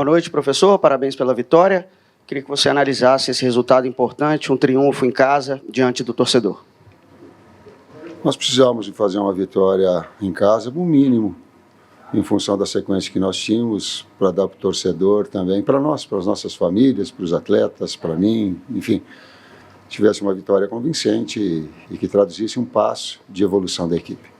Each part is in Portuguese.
Boa noite, professor. Parabéns pela vitória. Queria que você analisasse esse resultado importante, um triunfo em casa, diante do torcedor. Nós precisávamos de fazer uma vitória em casa, no mínimo, em função da sequência que nós tínhamos, para dar para o torcedor também, para nós, para as nossas famílias, para os atletas, para mim, enfim, tivesse uma vitória convincente e que traduzisse um passo de evolução da equipe.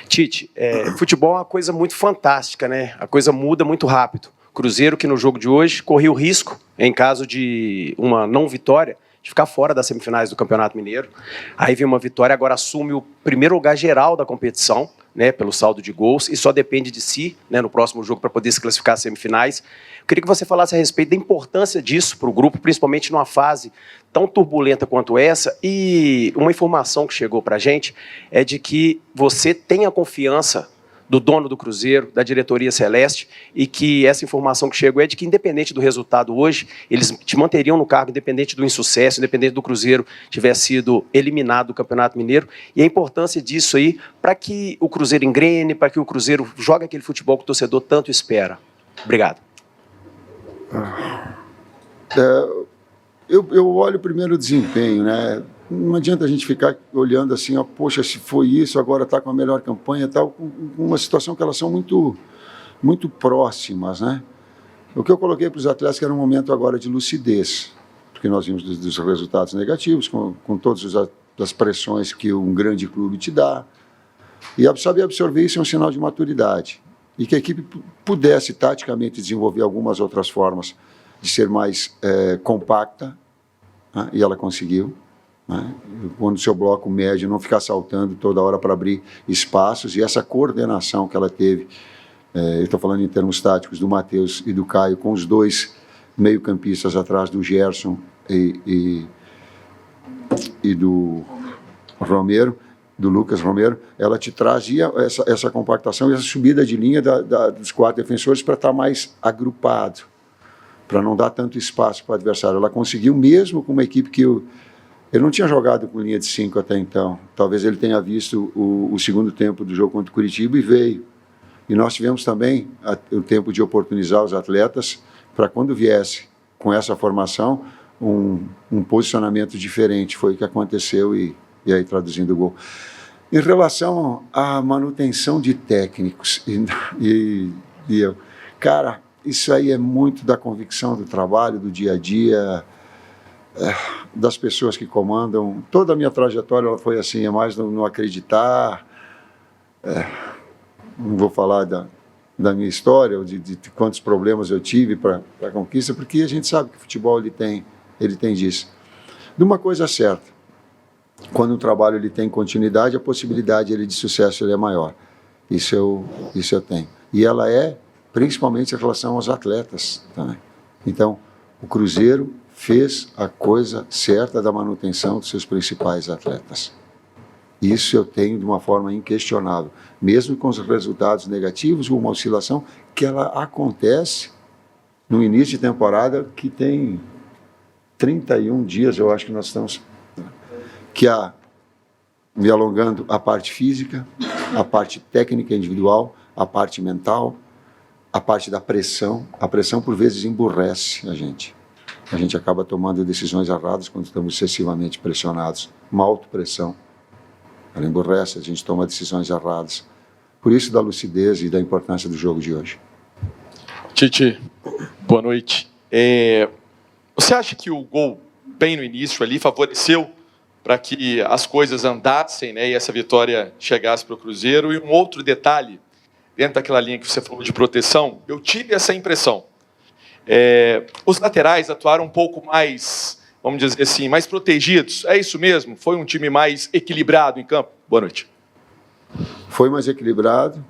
Tite, futebol é uma coisa muito fantástica, né? A coisa muda muito rápido. Cruzeiro, que no jogo de hoje corria o risco, em caso de uma não vitória, de ficar fora das semifinais do Campeonato Mineiro. Aí vem uma vitória, agora assume o primeiro lugar geral da competição, né, pelo saldo de gols, e só depende de si, né, no próximo jogo para poder se classificar às semifinais. Eu queria que você falasse a respeito da importância disso para o grupo, principalmente numa fase tão turbulenta quanto essa, e uma informação que chegou para a gente é de que você tem a confiança do dono do Cruzeiro, da diretoria celeste, e que essa informação que chegou é de que, independente do resultado hoje, eles te manteriam no cargo, independente do insucesso, independente do Cruzeiro tiver sido eliminado do Campeonato Mineiro, e a importância disso aí para que o Cruzeiro engrene, para que o Cruzeiro jogue aquele futebol que o torcedor tanto espera. Obrigado. Eu olho primeiro o desempenho, né? Não adianta a gente ficar olhando assim, ó, poxa, se foi isso, agora está com a melhor campanha e tal, uma situação que elas são muito, muito próximas, né? O que eu coloquei para os atletas que era um momento agora de lucidez, porque nós vimos dos resultados negativos, com todas as pressões que um grande clube te dá, e saber absorver isso é um sinal de maturidade, e que a equipe pudesse taticamente desenvolver algumas outras formas de ser mais compacta, né? E ela conseguiu. Né? Quando o seu bloco médio não ficar saltando toda hora para abrir espaços, e essa coordenação que ela teve, eu estou falando em termos táticos, do Matheus e do Caio, com os dois meio-campistas atrás do Gerson e do Romero, do Lucas Romero, ela te trazia essa compactação e essa subida de linha dos 4 defensores para estar mais agrupado, para não dar tanto espaço para o adversário. Ela conseguiu, mesmo com uma equipe que ele não tinha jogado com linha de 5 até então. Talvez ele tenha visto o segundo tempo do jogo contra o Curitiba e veio. E nós tivemos também o tempo de oportunizar os atletas para, quando viesse com essa formação, um posicionamento diferente. Foi o que aconteceu e aí traduzindo o gol. Em relação à manutenção de técnicos, cara, isso aí é muito da convicção do trabalho, do dia a dia, das pessoas que comandam. Toda a minha trajetória ela foi assim, é mais no acreditar. Não vou falar da minha história, de quantos problemas eu tive para a conquista, porque a gente sabe que o futebol ele tem disso. De uma coisa certa, quando o trabalho ele tem continuidade, a possibilidade de sucesso ele é maior. Isso eu tenho. E ela é principalmente em relação aos atletas também. Então, o Cruzeiro fez a coisa certa da manutenção dos seus principais atletas. Isso eu tenho de uma forma inquestionável. Mesmo com os resultados negativos, uma oscilação que ela acontece no início de temporada, que tem 31 dias, eu acho que nós estamos, que me alongando a parte física, a parte técnica individual, a parte mental, a parte da pressão. A pressão, por vezes, emburrece a gente. A gente acaba tomando decisões erradas quando estamos excessivamente pressionados. Uma autopressão. Ela emburrece, a gente toma decisões erradas. Por isso, da lucidez e da importância do jogo de hoje. Tite, boa noite. Você acha que o gol bem no início ali favoreceu para que as coisas andassem, né, e essa vitória chegasse para o Cruzeiro? E um outro detalhe, dentro daquela linha que você falou de proteção, eu tive essa impressão. Os laterais atuaram um pouco mais, vamos dizer assim, mais protegidos. É isso mesmo? Foi um time mais equilibrado em campo? Boa noite. Foi mais equilibrado.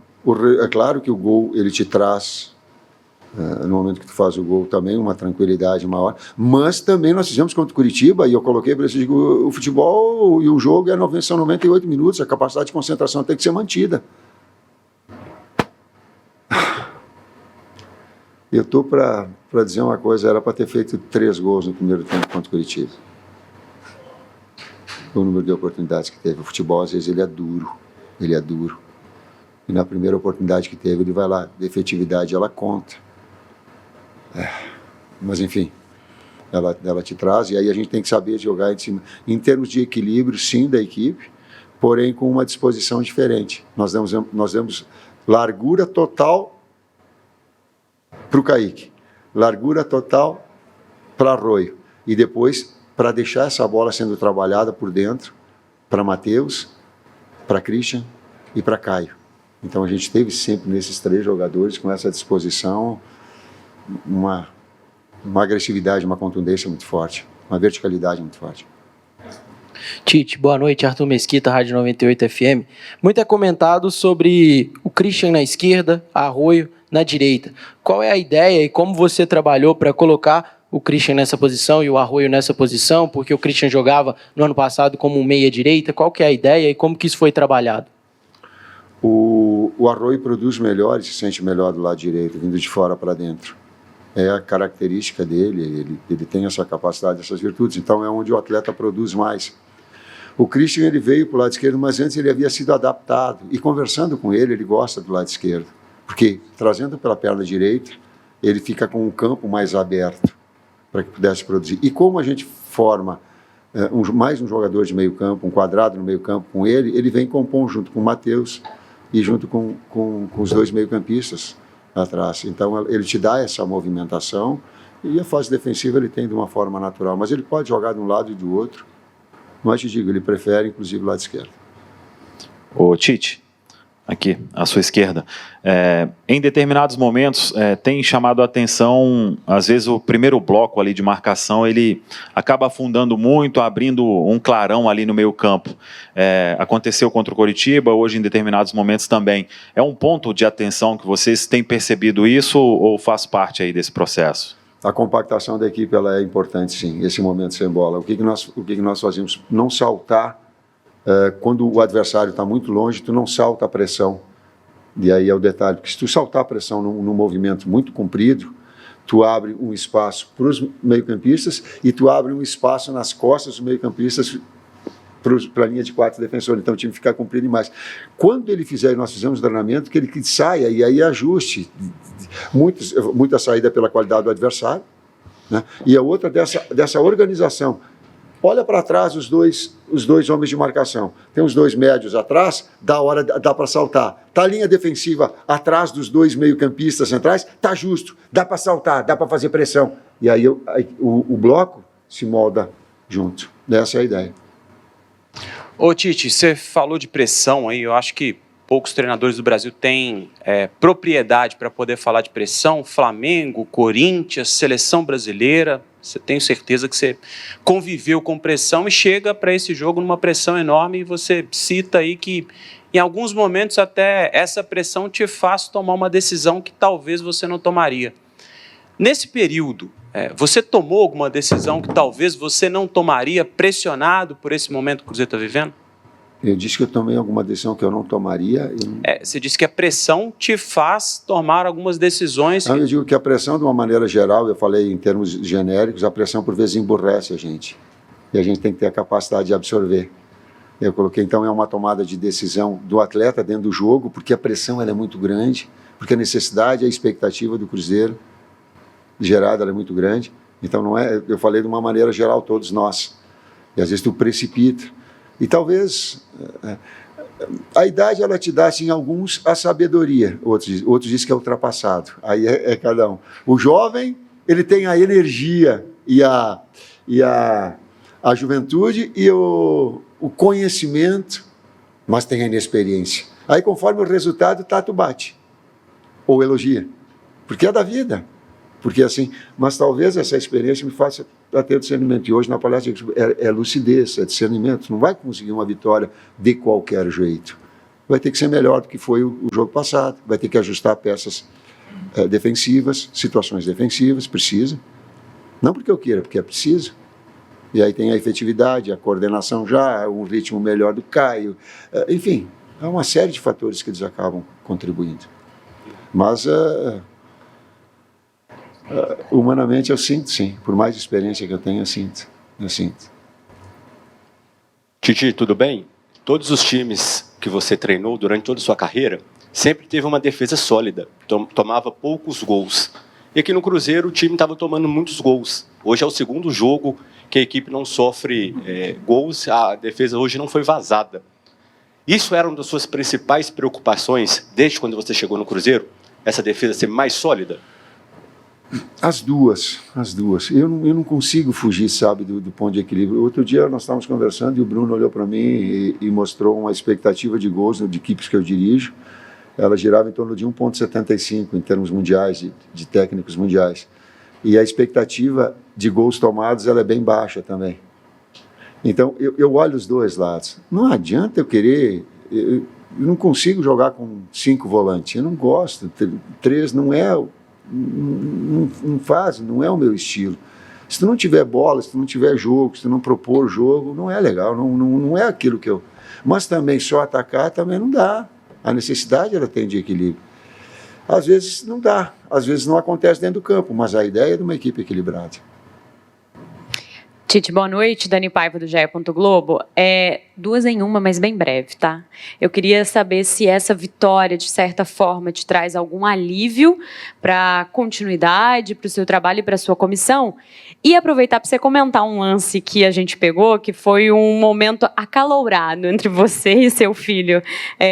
É claro que o gol ele te traz, no momento que tu faz o gol, também uma tranquilidade maior. Mas também nós fizemos contra o Curitiba, e eu coloquei para vocês, o futebol e o jogo são 98 minutos, a capacidade de concentração tem que ser mantida. Eu estou para dizer uma coisa, era para ter feito 3 gols no primeiro tempo contra o Curitiba. O número de oportunidades que teve. O futebol, às vezes, ele é duro. E na primeira oportunidade que teve, ele vai lá. A efetividade, ela conta. mas enfim, ela te traz, e aí a gente tem que saber jogar em cima. Em termos de equilíbrio, sim, da equipe, porém com uma disposição diferente. Nós demos largura total para o Kaique, largura total para Arroio, e depois para deixar essa bola sendo trabalhada por dentro, para Matheus, para Christian e para Caio. Então a gente teve sempre nesses 3 jogadores com essa disposição, uma agressividade, uma contundência muito forte, uma verticalidade muito forte. Tite, boa noite, Arthur Mesquita, Rádio 98 FM. Muito é comentado sobre o Christian na esquerda, Arroio na direita. Qual é a ideia e como você trabalhou para colocar o Christian nessa posição e o Arroio nessa posição? Porque o Christian jogava no ano passado como um meia-direita. Qual que é a ideia e como que isso foi trabalhado? O Arroio produz melhor e se sente melhor do lado direito, vindo de fora para dentro. É a característica dele, ele tem essa capacidade, essas virtudes, então é onde o atleta produz mais. O Christian, ele veio para o lado esquerdo, mas antes ele havia sido adaptado, e conversando com ele gosta do lado esquerdo, porque trazendo pela perna direita, ele fica com um campo mais aberto, para que pudesse produzir. E como a gente forma mais um jogador de meio campo, um quadrado no meio campo com ele vem compor junto com o Matheus e junto com os 2 meio-campistas atrás. Então ele te dá essa movimentação e a fase defensiva ele tem de uma forma natural, mas ele pode jogar de um lado e do outro. Mas te digo, ele prefere inclusive o lado esquerdo. Ô Tite, aqui à sua esquerda, em determinados momentos tem chamado a atenção, às vezes o primeiro bloco ali de marcação, ele acaba afundando muito, abrindo um clarão ali no meio campo. Aconteceu contra o Coritiba, hoje em determinados momentos também. É um ponto de atenção que vocês têm percebido isso ou faz parte aí desse processo? A compactação da equipe ela é importante, sim, esse momento sem bola. O que nós fazemos? Não saltar. Quando o adversário está muito longe, tu não salta a pressão. E aí é o detalhe, porque se tu saltar a pressão num movimento muito comprido, tu abre um espaço para os meio-campistas e tu abre um espaço nas costas dos meio-campistas para a linha de 4 defensores. Então o time fica comprido demais. Quando ele fizer, nós fizemos treinamento, que ele saia e aí ajuste. Muita saída pela qualidade do adversário, né? E a outra dessa organização. Olha para trás os dois homens de marcação. Tem os 2 médios atrás, dá para saltar. Está a linha defensiva atrás dos 2 meio-campistas centrais, está justo, dá para saltar, dá para fazer pressão. E aí o bloco se molda junto. Essa é a ideia. Ô Tite, você falou de pressão aí, eu acho que poucos treinadores do Brasil têm propriedade para poder falar de pressão. Flamengo, Corinthians, Seleção Brasileira. Você tem certeza que você conviveu com pressão e chega para esse jogo numa pressão enorme e você cita aí que em alguns momentos até essa pressão te faz tomar uma decisão que talvez você não tomaria. Nesse período, você tomou alguma decisão que talvez você não tomaria pressionado por esse momento que o Cruzeiro está vivendo? Eu disse que eu tomei alguma decisão que eu não tomaria. Você disse que a pressão te faz tomar algumas decisões. Não, eu digo que a pressão, de uma maneira geral, eu falei em termos genéricos, a pressão por vezes emburrece a gente. E a gente tem que ter a capacidade de absorver. Eu coloquei, então, é uma tomada de decisão do atleta dentro do jogo, porque a pressão ela é muito grande, porque a necessidade, a expectativa do Cruzeiro gerada ela é muito grande. Então, não é, eu falei de uma maneira geral, todos nós. E às vezes tu precipita. E talvez a idade ela te dá, assim, alguns a sabedoria, outros dizem que é ultrapassado, aí é cada um. O jovem, ele tem a energia e a juventude e o conhecimento, mas tem a inexperiência. Aí conforme o resultado, tu bate, ou elogia, porque é da vida. Porque assim, mas talvez essa experiência me faça ter discernimento. E hoje na palestra é lucidez, é discernimento. Não vai conseguir uma vitória de qualquer jeito. Vai ter que ser melhor do que foi o jogo passado. Vai ter que ajustar peças defensivas, situações defensivas, precisa. Não porque eu queira, porque é preciso. E aí tem a efetividade, a coordenação já, um ritmo melhor do Caio. Enfim, há uma série de fatores que eles acabam contribuindo. Mas... humanamente eu sinto, sim. Por mais experiência que eu tenho, eu sinto. Titi, tudo bem? Todos os times que você treinou durante toda a sua carreira sempre teve uma defesa sólida, tomava poucos gols. E aqui no Cruzeiro o time estava tomando muitos gols. Hoje é o segundo jogo que a equipe não sofre gols, a defesa hoje não foi vazada. Isso era uma das suas principais preocupações desde quando você chegou no Cruzeiro? Essa defesa ser mais sólida? As duas. Eu não consigo fugir, sabe, do ponto de equilíbrio. Outro dia nós estávamos conversando e o Bruno olhou para mim e mostrou uma expectativa de gols de equipes que eu dirijo. Ela girava em torno de 1,75 em termos mundiais, de técnicos mundiais. E a expectativa de gols tomados ela é bem baixa também. Então, eu olho os dois lados. Não adianta eu querer... Eu não consigo jogar com 5 volantes. Eu não gosto. 3 não é... Não faz, não é o meu estilo. Se tu não tiver bola, se tu não tiver jogo, se tu não propor jogo, não é legal, não é aquilo que eu... Mas também só atacar também não dá. A necessidade ela tem de equilíbrio. Às vezes não dá, às vezes não acontece dentro do campo, mas a ideia é de uma equipe equilibrada. Tite, boa noite. Dani Paiva, do GE. Globo. 2 em 1, mas bem breve, tá? Eu queria saber se essa vitória, de certa forma, te traz algum alívio para a continuidade, para o seu trabalho e para a sua comissão. E aproveitar para você comentar um lance que a gente pegou, que foi um momento acalorado entre você e seu filho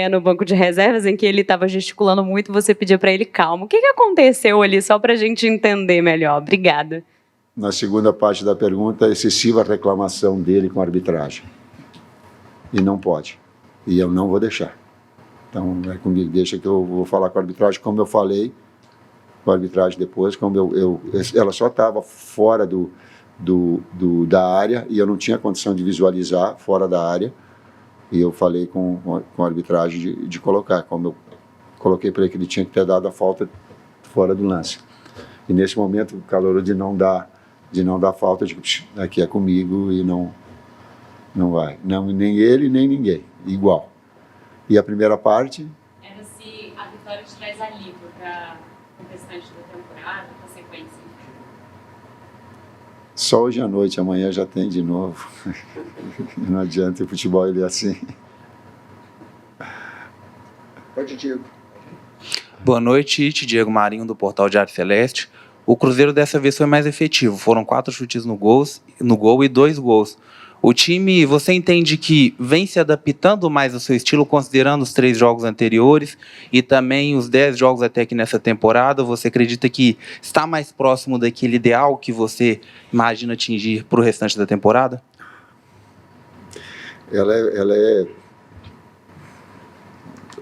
no banco de reservas, em que ele estava gesticulando muito e você pedia para ele calma. O que aconteceu ali, só para a gente entender melhor? Obrigada. Na segunda parte da pergunta, excessiva reclamação dele com a arbitragem. E não pode. E eu não vou deixar. Então, é comigo, deixa que eu vou falar com a arbitragem, como eu falei com a arbitragem depois, como ela só estava fora da área e eu não tinha condição de visualizar fora da área. E eu falei com a arbitragem de colocar, como eu coloquei para ele que ele tinha que ter dado a falta fora do lance. E nesse momento, o calor de não dar falta, de aqui é comigo e não vai. Não, nem ele, nem ninguém. Igual. E a primeira parte? Era se a vitória te traz alívio para o restante da temporada, para a sequência. Só hoje à noite, amanhã já tem de novo. Não adianta, o futebol ele é assim. Pode, Diego. Boa noite, Tite. Diego Marinho, do Portal Diário Celeste. O Cruzeiro dessa vez foi mais efetivo. Foram 4 chutes no gol e 2 gols. O time, você entende que vem se adaptando mais ao seu estilo, considerando os 3 jogos anteriores e também os 10 jogos até aqui nessa temporada? Você acredita que está mais próximo daquele ideal que você imagina atingir para o restante da temporada?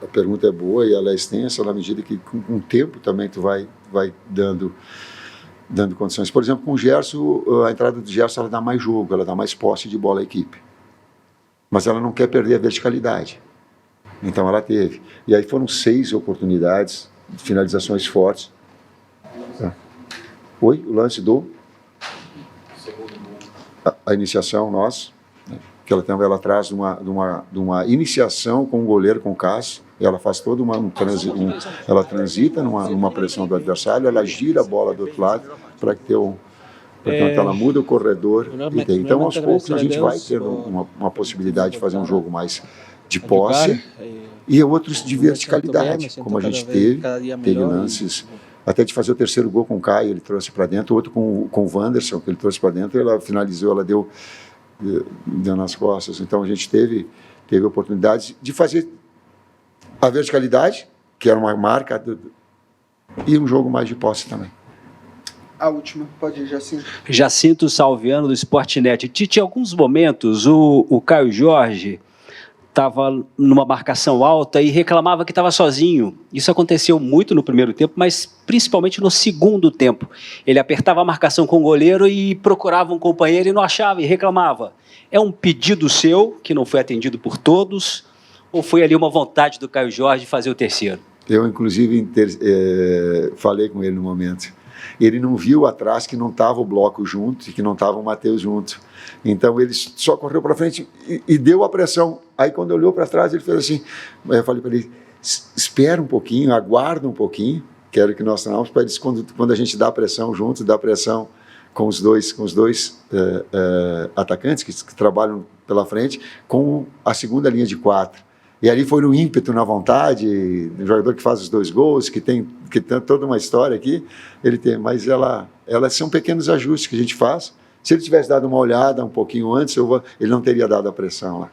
A pergunta é boa e ela é extensa na medida que com o tempo também tu vai dando condições. Por exemplo, com o Gerson, a entrada do Gerson ela dá mais jogo, ela dá mais posse de bola à equipe. Mas ela não quer perder a verticalidade. Então ela teve. E aí foram 6 oportunidades, finalizações fortes. O lance do... A iniciação nossa, que ela traz de uma iniciação com o goleiro, com o Cássio. Ela faz toda ela transita numa pressão do adversário, ela gira a bola do outro lado para que ela muda o corredor. Então, aos poucos, a gente vai ter uma possibilidade de fazer um jogo mais de posse e outros de verticalidade, como a gente teve lances, até de fazer o terceiro gol com o Caio, ele trouxe para dentro, outro com o Wanderson, que ele trouxe para dentro, ela finalizou, ela deu nas costas. Então, a gente teve oportunidade de fazer a verticalidade, que era uma marca, e um jogo mais de posse também. A última, pode ir, Jacinto. Jacinto Salviano, do Sportnet. Tite, em alguns momentos, o Caio Jorge estava numa marcação alta e reclamava que estava sozinho. Isso aconteceu muito no primeiro tempo, mas principalmente no segundo tempo. Ele apertava a marcação com o goleiro e procurava um companheiro e não achava, e reclamava. É um pedido seu, que não foi atendido por todos, ou foi ali uma vontade do Caio Jorge de fazer o terceiro? Eu, inclusive, falei com ele no momento. Ele não viu atrás que não estava o bloco junto e que não estava o Matheus junto. Então, ele só correu para frente e deu a pressão. Aí, quando olhou para trás, ele fez assim... Eu falei para ele, espera um pouquinho, aguarda um pouquinho, que era o que nós falamos, para eles, quando a gente dá a pressão junto, dá pressão com os dois atacantes que trabalham pela frente, com a segunda linha de 4. E ali foi no ímpeto, na vontade, o jogador que faz os 2 gols, que tem toda uma história aqui, ele tem, mas são pequenos ajustes que a gente faz. Se ele tivesse dado uma olhada um pouquinho antes, ele não teria dado a pressão lá.